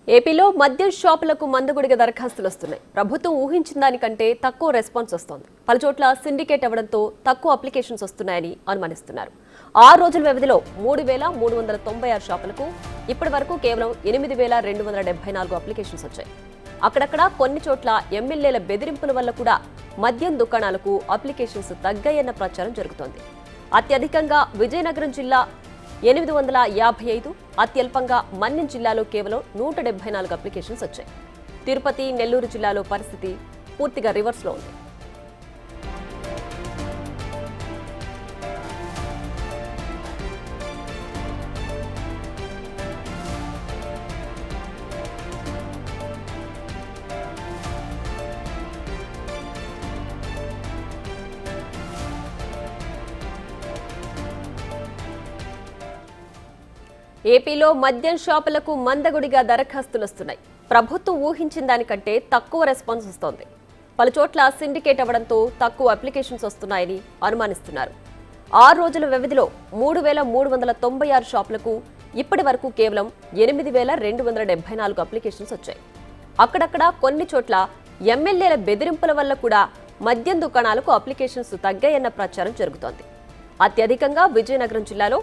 ఏపీలో మద్యం షాపులకు మందుగుడిగా దరఖాస్తులు వస్తున్నాయి. ప్రభుత్వం ఊహించిన దానికంటే తక్కువ రెస్పాన్స్ వస్తోంది. పలుచోట్ల సిండికేట్ అవ్వడంతో తక్కువ అప్లికేషన్స్ వస్తున్నాయని అనుమానిస్తున్నారు. 6 రోజుల వ్యవధిలో 3,396 షాపులకు ఇప్పటి వరకు కేవలం 8,274 అప్లికేషన్స్ వచ్చాయి. అక్కడక్కడ కొన్ని చోట్ల ఎమ్మెల్యేల బెదిరింపుల వల్ల కూడా మద్యం దుకాణాలకు అప్లికేషన్స్ తగ్గాయన్న ప్రచారం జరుగుతోంది. అత్యధికంగా విజయనగరం జిల్లా 855, అత్యల్పంగా మన్యం జిల్లాలో కేవలం 174 అప్లికేషన్స్ వచ్చాయి. తిరుపతి, నెల్లూరు జిల్లాలో పరిస్థితి పూర్తిగా రివర్స్లో ఉంది. ఏపీలో మద్యం షాపులకు మందగుడిగా దరఖాస్తులు వస్తున్నాయి. ప్రభుత్వం ఊహించిన దానికంటే తక్కువ రెస్పాన్స్ వస్తోంది. పలుచోట్ల సిండికేట్ అవ్వడంతో తక్కువ అప్లికేషన్స్ వస్తున్నాయని అనుమానిస్తున్నారు. 6 రోజుల వ్యవధిలో 3,396 షాపులకు ఇప్పటి వరకు కేవలం 8,274 అప్లికేషన్స్ వచ్చాయి. అక్కడక్కడ కొన్ని చోట్ల ఎమ్మెల్యేల బెదిరింపుల వల్ల కూడా మద్యం దుకాణాలకు అప్లికేషన్స్ తగ్గాయన్న ప్రచారం జరుగుతోంది. అత్యధికంగా విజయనగరం జిల్లాలో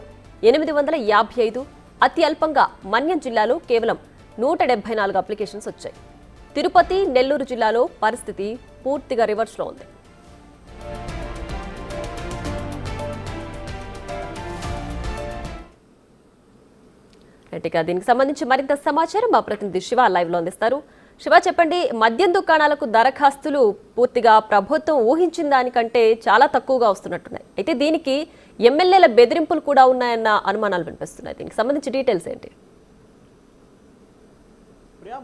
855, అతి అల్పంగా మన్యం జిల్లాలో కేవలం 174 అప్లికేషన్స్ వచ్చాయి. తిరుపతి, నెల్లూరు జిల్లాలో పరిస్థితి పూర్తిగా రివర్స్లో ఉంది. దీనికి సంబంధించి మరింత సమాచారం మా ప్రతినిధి శివ లైవ్ లో అందిస్తారు. శివ, చెప్పండి, మద్యం దుకాణాలకు దరఖాస్తులు పూర్తిగా ప్రభుత్వం ఊహించిన దానికంటే చాలా తక్కువగా వస్తున్నట్టున్నాయి. అయితే దీనికి ఎమ్మెల్యేల బెదిరింపులు కూడా ఉన్నాయన్న అనుమానాలు వినిపిస్తున్నాయి. దీనికి సంబంధించి డీటెయిల్స్ ఏంటి?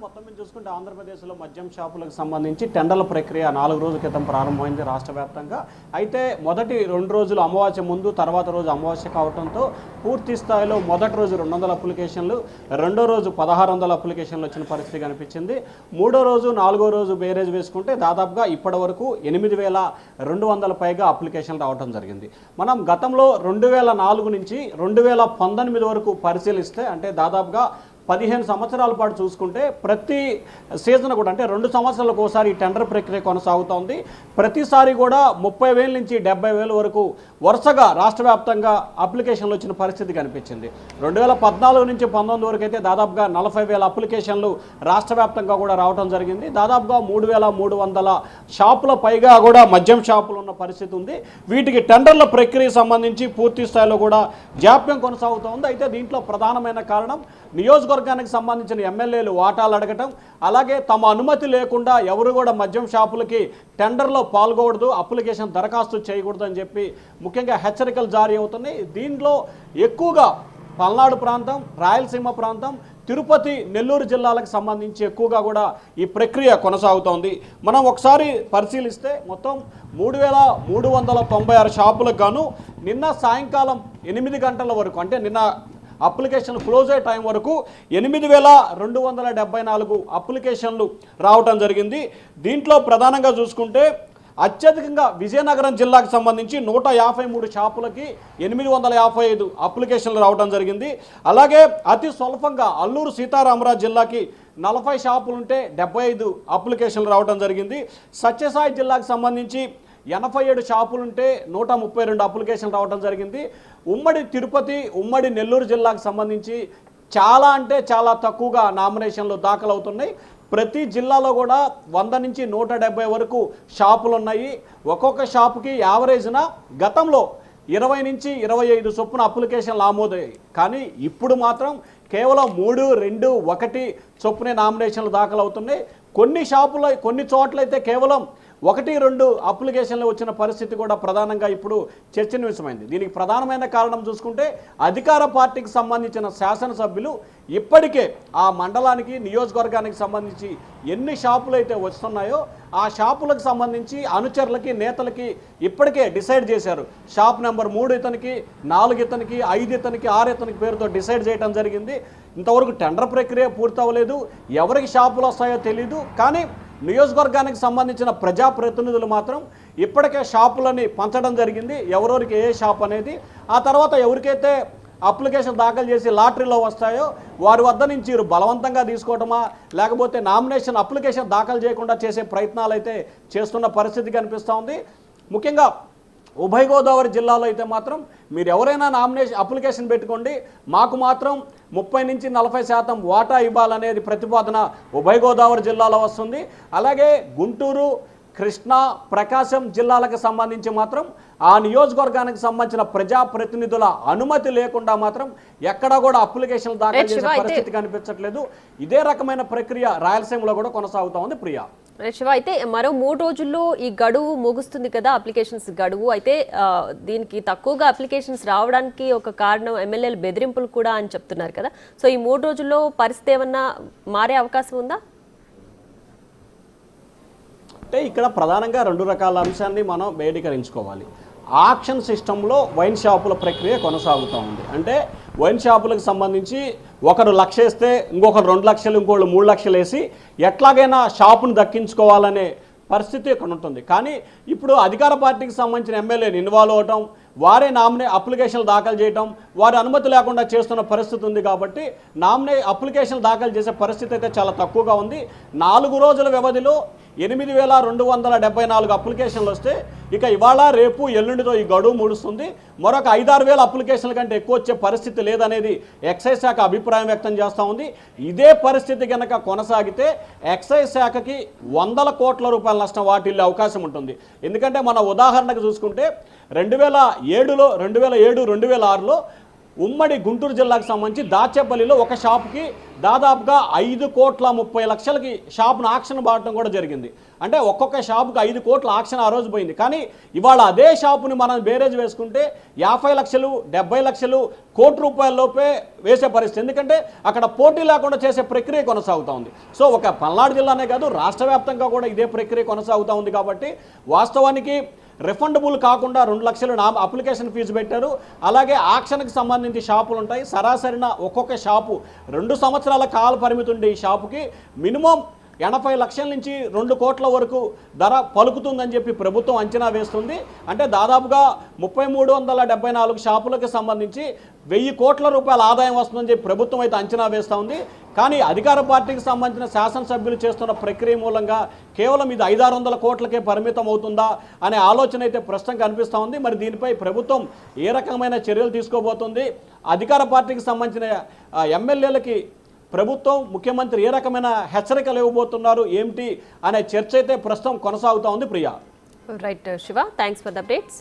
మొత్తం మీద చూసుకుంటే ఆంధ్రప్రదేశ్లో మద్యం షాపులకు సంబంధించి టెండర్ల ప్రక్రియ 4 రోజుల క్రితం ప్రారంభమైంది రాష్ట్ర వ్యాప్తంగా. అయితే మొదటి 2 రోజులు అమావాస్య ముందు, తర్వాత రోజు అమావాస్య కావడంతో పూర్తి స్థాయిలో మొదటి రోజు 200 అప్లికేషన్లు, రెండో రోజు 1,600 అప్లికేషన్లు వచ్చిన పరిస్థితి కనిపించింది. మూడో రోజు, 4వ రోజు బేరేజ్ వేసుకుంటే దాదాపుగా ఇప్పటి వరకు 8,200 పైగా అప్లికేషన్లు రావడం జరిగింది. మనం గతంలో 2004 నుంచి 2019 వరకు పరిశీలిస్తే అంటే దాదాపుగా 15 సంవత్సరాల పాటు చూసుకుంటే ప్రతి సీజన్ కూడా అంటే 2 సంవత్సరాలకు ఒకసారి ఈ టెండర్ ప్రక్రియ కొనసాగుతోంది. ప్రతిసారి కూడా 30,000 నుంచి 70,000 వరకు వరుసగా రాష్ట్ర వ్యాప్తంగా అప్లికేషన్లు వచ్చిన పరిస్థితి కనిపించింది. 2014 నుంచి 19 వరకు అయితే దాదాపుగా 40,000 అప్లికేషన్లు రాష్ట్ర వ్యాప్తంగా కూడా రావడం జరిగింది. దాదాపుగా 3,300 షాపుల పైగా కూడా మద్యం షాపులు ఉన్న పరిస్థితి ఉంది. వీటికి టెండర్ల ప్రక్రియ సంబంధించి పూర్తి స్థాయిలో కూడా జాప్యం కొనసాగుతోంది. అయితే దీంట్లో ప్రధానమైన కారణం నియోజకవర్గానికి సంబంధించిన ఎమ్మెల్యేలు వాటాలు అడగటం, అలాగే తమ అనుమతి లేకుండా ఎవరు కూడా మద్యం షాపులకి టెండర్లో పాల్గొకూడదు, అప్లికేషన్ దరఖాస్తు చేయకూడదు అని చెప్పి ముఖ్యంగా హెచ్చరికలు జారీ అవుతున్నాయి. దీంట్లో ఎక్కువగా పల్నాడు ప్రాంతం, రాయలసీమ ప్రాంతం, తిరుపతి, నెల్లూరు జిల్లాలకు సంబంధించి ఎక్కువగా కూడా ఈ ప్రక్రియ కొనసాగుతోంది. మనం ఒకసారి పరిశీలిస్తే మొత్తం 3,396 షాపులకు గాను నిన్న సాయంకాలం 8 గంటల వరకు అంటే నిన్న అప్లికేషన్ క్లోజ్ అయ్యే టైం వరకు 8,274 అప్లికేషన్లు రావటం జరిగింది. దీంట్లో ప్రధానంగా చూసుకుంటే అత్యధికంగా విజయనగరం జిల్లాకు సంబంధించి 153 షాపులకి 855 అప్లికేషన్లు రావడం జరిగింది. అలాగే అతి స్వల్పంగా అల్లూరు సీతారామరాజు జిల్లాకి 40 షాపులుంటే 75 అప్లికేషన్లు రావడం జరిగింది. సత్యసాయి జిల్లాకు సంబంధించి 87 షాపులుంటే 132 అప్లికేషన్లు రావడం జరిగింది. ఉమ్మడి తిరుపతి, ఉమ్మడి నెల్లూరు జిల్లాకు సంబంధించి చాలా అంటే చాలా తక్కువగా నామినేషన్లు దాఖలవుతున్నాయి. ప్రతి జిల్లాలో కూడా 100 నుంచి 170 వరకు షాపులు ఉన్నాయి. ఒక్కొక్క షాపుకి యావరేజ్న గతంలో 20 నుంచి 25 చొప్పున అప్లికేషన్లు ఆమోదయ్యాయి. కానీ ఇప్పుడు మాత్రం కేవలం 3, 2, 1 చొప్పునే నామినేషన్లు దాఖలవుతున్నాయి. కొన్ని చోట్లయితే కేవలం 1, 2 అప్లికేషన్లు వచ్చిన పరిస్థితి కూడా ప్రధానంగా ఇప్పుడు చర్చనీయాంశమైంది. దీనికి ప్రధానమైన కారణం చూసుకుంటే అధికార పార్టీకి సంబంధించిన శాసనసభ్యులు ఇప్పటికే ఆ మండలానికి, నియోజకవర్గానికి సంబంధించి ఎన్ని షాపులు అయితే వస్తున్నాయో ఆ షాపులకు సంబంధించి అనుచరులకి, నేతలకి ఇప్పటికే డిసైడ్ చేశారు. షాప్ నెంబర్ 3 ఇతనికి, 4 ఇతనికి, 5 ఇతనికి, 6 ఇతనికి పేరుతో డిసైడ్ చేయడం జరిగింది. ఇంతవరకు టెండర్ ప్రక్రియ పూర్తవ్వలేదు, ఎవరికి షాపులు వస్తాయో తెలీదు. కానీ నియోజకవర్గానికి సంబంధించిన ప్రజాప్రతినిధులు మాత్రం ఇప్పటికే షాపులని పంచడం జరిగింది, ఎవరెవరికి ఏ షాప్ అనేది. ఆ తర్వాత ఎవరికైతే అప్లికేషన్ దాఖలు చేసి లాటరీలో వస్తాయో వారి వద్ద నుంచి వీరు బలవంతంగా తీసుకోవటమా లేకపోతే నామినేషన్ అప్లికేషన్ దాఖలు చేయకుండా చేసే ప్రయత్నాలు అయితే చేస్తున్న పరిస్థితి కనిపిస్తూ ఉంది. ముఖ్యంగా ఉభయ గోదావరి జిల్లాలో అయితే మాత్రం మీరు ఎవరైనా నామినేషన్ అప్లికేషన్ పెట్టుకోండి, మాకు మాత్రం 30 నుంచి 40% వాటా ఇవ్వాలనేది ప్రతిపాదన ఉభయ గోదావరి జిల్లాలో వస్తుంది. అలాగే గుంటూరు, కృష్ణా, ప్రకాశం జిల్లాలకు సంబంధించి మాత్రం ఆ నియోజకవర్గానికి సంబంధించిన ప్రజాప్రతినిధుల అనుమతి లేకుండా మాత్రం ఎక్కడా కూడా అప్లికేషన్లు దాఖలు చేసే పరిస్థితి కనిపించట్లేదు. ఇదే రకమైన ప్రక్రియ రాయలసీమలో కూడా కొనసాగుతా ఉంది. ప్రియా, శివ, అయితే మరో 3 రోజుల్లో ఈ గడువు ముగుస్తుంది కదా, అప్లికేషన్స్ గడువు. అయితే దీనికి తక్కువగా అప్లికేషన్స్ రావడానికి ఒక కారణం ఎమ్మెల్యేల బెదిరింపులు కూడా అని చెప్తున్నారు కదా. సో ఈ 3 రోజుల్లో పరిస్థితి ఏమన్నా మారే అవకాశం ఉందా? అంటే ఇక్కడ ప్రధానంగా 2 రకాల అంశాన్ని మనం వేడీకరించుకోవాలి. ఆక్షన్ సిస్టంలో వైన్ షాపుల ప్రక్రియ కొనసాగుతూ ఉంది. అంటే వైన్ షాపులకు సంబంధించి ఒకరు 1 లక్ష వేస్తే ఇంకొకరు 2 లక్షలు, ఇంకోళ్ళు 3 లక్షలు వేసి ఎట్లాగైనా షాపును దక్కించుకోవాలనే పరిస్థితి ఇక్కడ ఉంటుంది. కానీ ఇప్పుడు అధికార పార్టీకి సంబంధించిన ఎమ్మెల్యేని ఇన్వాల్వ్ అవటం, వారే అప్లికేషన్లు దాఖలు చేయటం, వారి అనుమతి లేకుండా చేస్తున్న పరిస్థితి ఉంది. కాబట్టి అప్లికేషన్లు దాఖలు చేసే పరిస్థితి అయితే చాలా తక్కువగా ఉంది. 4 రోజుల వ్యవధిలో 8,274 అప్లికేషన్లు వస్తే ఇక ఇవాళ రేపు ఎల్లుండితో ఈ గడువు ముడుస్తుంది. మరొక 5-6 వేల అప్లికేషన్ల కంటే ఎక్కువ వచ్చే పరిస్థితి లేదనేది ఎక్సైజ్ శాఖ అభిప్రాయం వ్యక్తం చేస్తూ ఉంది. ఇదే పరిస్థితి కనుక కొనసాగితే ఎక్సైజ్ శాఖకి 100 కోట్ల రూపాయల నష్టం వాటిల్లే అవకాశం ఉంటుంది. ఎందుకంటే మన ఉదాహరణకు చూసుకుంటే 2007, 2006లో ఉమ్మడి గుంటూరు జిల్లాకు సంబంధించి దాచేపల్లిలో ఒక షాప్కి దాదాపుగా 5,30,00,000కి షాప్ను ఆక్షన్ బాటం కూడా జరిగింది. అంటే ఒక్కొక్క షాపుకి 5 కోట్ల ఆక్షన్ ఆ రోజు పోయింది. కానీ ఇవాళ అదే షాపుని మనం బేరేజ్ వేసుకుంటే 50 లక్షలు, 70 లక్షలు, కోటి రూపాయలలోపే వేసే పరిస్థితి. ఎందుకంటే అక్కడ పోటీ లేకుండా చేసే ప్రక్రియ కొనసాగుతూ ఉంది. సో ఒక పల్నాడు జిల్లానే కాదు, రాష్ట్ర వ్యాప్తంగా కూడా ఇదే ప్రక్రియ కొనసాగుతూ ఉంది. కాబట్టి వాస్తవానికి రిఫండబుల్ కాకుండా 2 లక్షలు అప్లికేషన్ ఫీజు పెట్టారు. అలాగే ఆక్షన్కి సంబంధించి షాపులు ఉంటాయి. సరాసరిన ఒక్కొక్క షాపు 2 సంవత్సరాల కాల పరిమితి ఉండే ఈ షాపుకి మినిమం 80 లక్షల నుంచి 2 కోట్ల వరకు ధర పలుకుతుందని చెప్పి ప్రభుత్వం అంచనా వేస్తుంది. అంటే దాదాపుగా 3,374 షాపులకు సంబంధించి 1,000 కోట్ల రూపాయల ఆదాయం వస్తుందని చెప్పి ప్రభుత్వం అయితే అంచనా వేస్తూ ఉంది. కానీ అధికార పార్టీకి సంబంధించిన శాసనసభ్యులు చేస్తున్న ప్రక్రియ మూలంగా కేవలం ఇది 500-600 కోట్లకే పరిమితం అవుతుందా అనే ఆలోచన అయితే ప్రస్తుతం కనిపిస్తూ ఉంది. మరి దీనిపై ప్రభుత్వం ఏ రకమైన చర్యలు తీసుకోబోతుంది, అధికార పార్టీకి సంబంధించిన ఎమ్మెల్యేలకి ప్రభుత్వం, ముఖ్యమంత్రి ఏ రకమైన హెచ్చరికలు ఇవ్వబోతున్నారు ఏమిటి అనే చర్చ అయితే ప్రస్తుతం కొనసాగుతూ ఉంది. Priya, right Shiva, thanks for the updates.